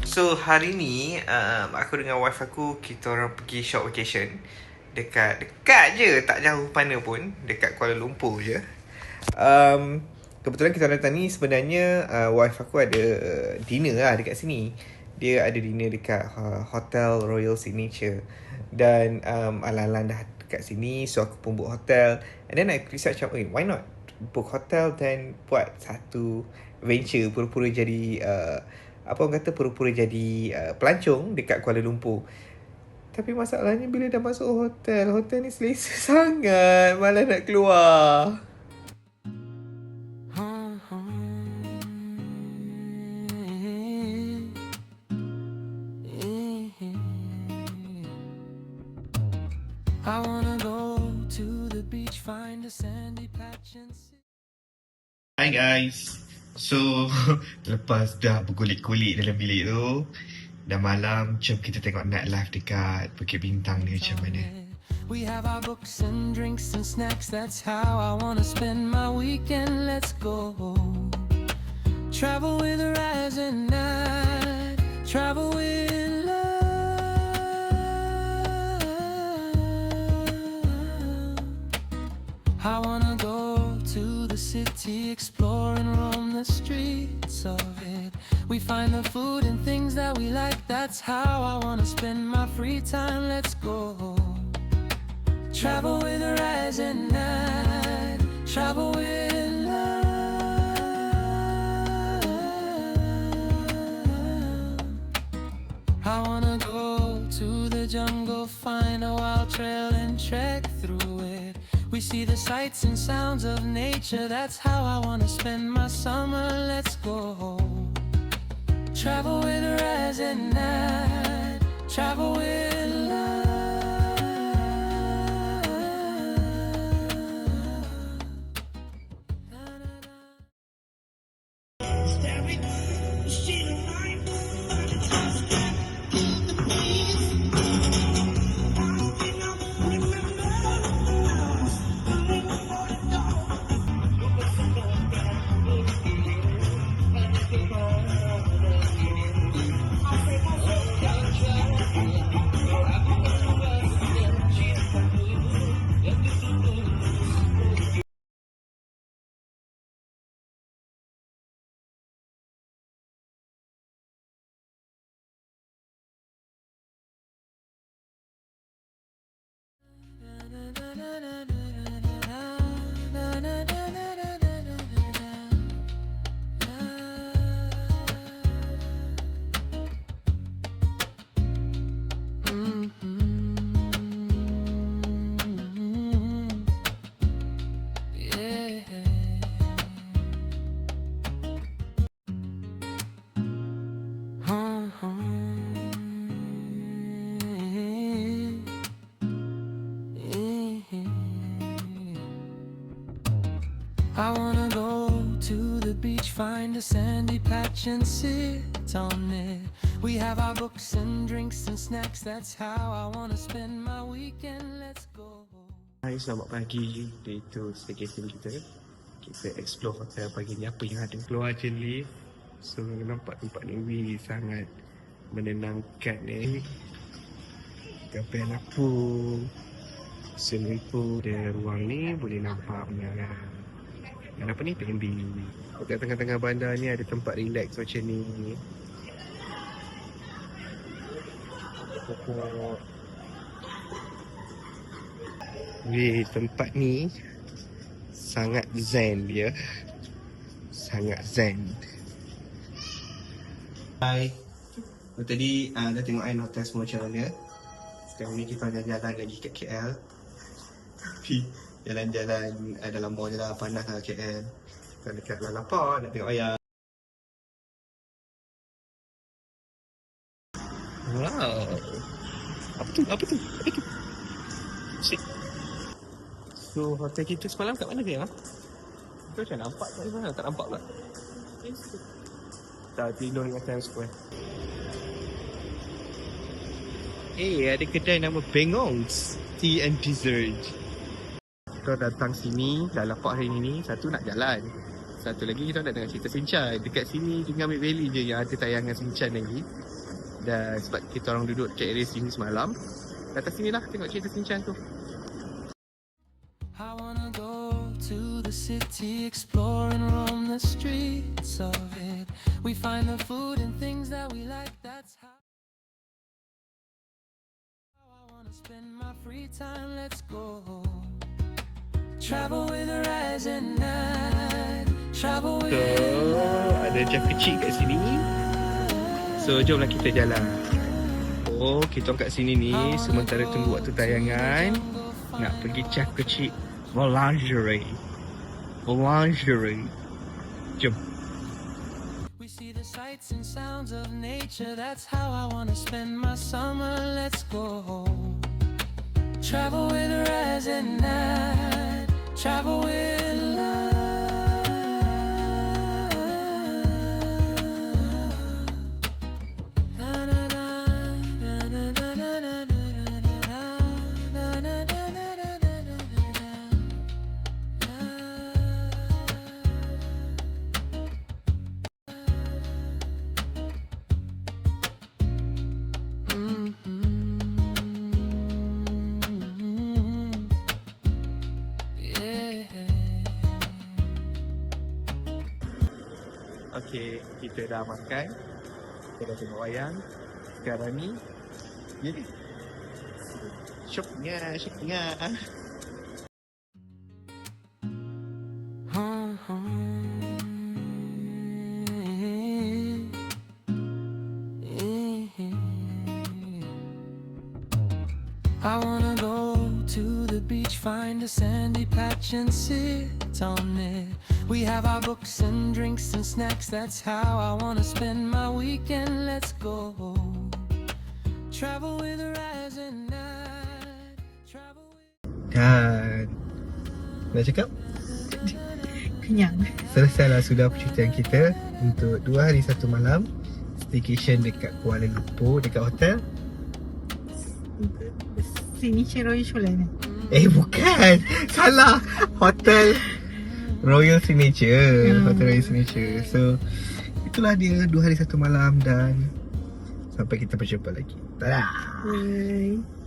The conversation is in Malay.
So hari ni aku dengan wife aku, kita orang pergi short vacation dekat je, tak jauh mana pun, dekat Kuala Lumpur je. Kebetulan kita datang ni sebenarnya wife aku ada dinner lah dekat sini. Dia ada dinner dekat Hotel Royal Signature. Dan alang-alang dah dekat sini, so aku pun book hotel. And then I research macam, why not book hotel dan buat satu venture, pura-pura jadi pura-pura jadi pelancong dekat Kuala Lumpur. Tapi masalahnya bila dah masuk hotel ni selesa sangat, malah nak keluar. I wanna go to the beach, find a sandy patch and sit. Hi guys. So, lepas dah berkulit-kulit dalam bilik tu, dah malam, jom kita tengok night life dekat Bukit Bintang ni macam mana. We have our books and drinks and snacks, that's how I wanna spend my weekend. Let's go. Travel with the rising night, travel with love. I wanna go to the city, explore and roam the streets of it. We find the food and things that we like, that's how I wanna spend my free time. Let's go. Travel with the rising night, travel with love. I wanna go to the jungle, find a wild trail and trek through it. We see the sights and sounds of nature, that's how I wanna spend my summer. Let's go. Travel with the rising night, travel with love. I wanna go to the beach, find a sandy patch and sit on it. We have our books and drinks and snacks, that's how I wanna spend my weekend. Let's go. Hai, selamat pagi. Itu staycation kita. Kita explore hotel pagi ni, apa yang ada. Keluar je lift. So nampak tempat ni sangat menenangkan ni. Kapal lampu, swimming pool. Dari ruang ni boleh nampak apa ni, PNB. Dekat tengah-tengah bandar ni ada tempat relax macam ni. Tempat ni sangat zen dia. Sangat zen. Hai. Tadi dah tengok hotel semua macam mana. Sekarang ni kita jalan-jalan lagi kat KL. Tapi jalan-jalan dalam mall je lah, panas lah KL. Kita dekat lapar, nak tengok ayam. Wow. Apa tu? Shit. So hotel kita semalam kat mana dia? Kita macam nampak kat mana? Tak nampak pula. Tak tidur dengan Times Square. Ada kedai nama Bengong's Tea and Dessert. Kita datang sini dah lapar hari ni. Satu nak jalan, satu lagi kita nak dengar cerita Sinchan. Dekat sini tinggal Mid Valley je yang ada tayangan Sinchan lagi. Dan sebab kita orang duduk dekat area sini semalam, datang sini lah tengok cerita Sinchan tu. I wanna go to the city, explore and roam the streets of it. We find the food and things that we like, that's how I wanna spend my free time, let's go. Travel with the rise at night, travel with Ada Jeff kecil kat sini. So jomlah kita jalan. Oh, kita orang kat sini ni sementara tunggu waktu tayangan nak pergi Jeff kecil Boulangerie. Jom. We see the sights and sounds of nature, that's how I wanna spend my summer, let's go. Travel with the rise at night, travel with love. Okey, kita dah makan. Kita dah tengok wayang. Sekarang ni jadi syoknya. I wanna go to the beach, find a sandy patch and sit on it. We have our books and drinks and snacks, that's how I wanna spend my weekend, let's go. Travel with the rise and night, travel with... Dan nak cakap? Kenyang. Selesailah sudah percutian kita untuk 2 hari 1 malam staycation dekat Kuala Lumpur, dekat hotel Signature Royal Shoreline. bukan. Salah. Hotel Royal Signature. Hotel Royal Signature. So itulah dia 2 hari 1 malam dan sampai kita berjumpa lagi. Tada. Bye.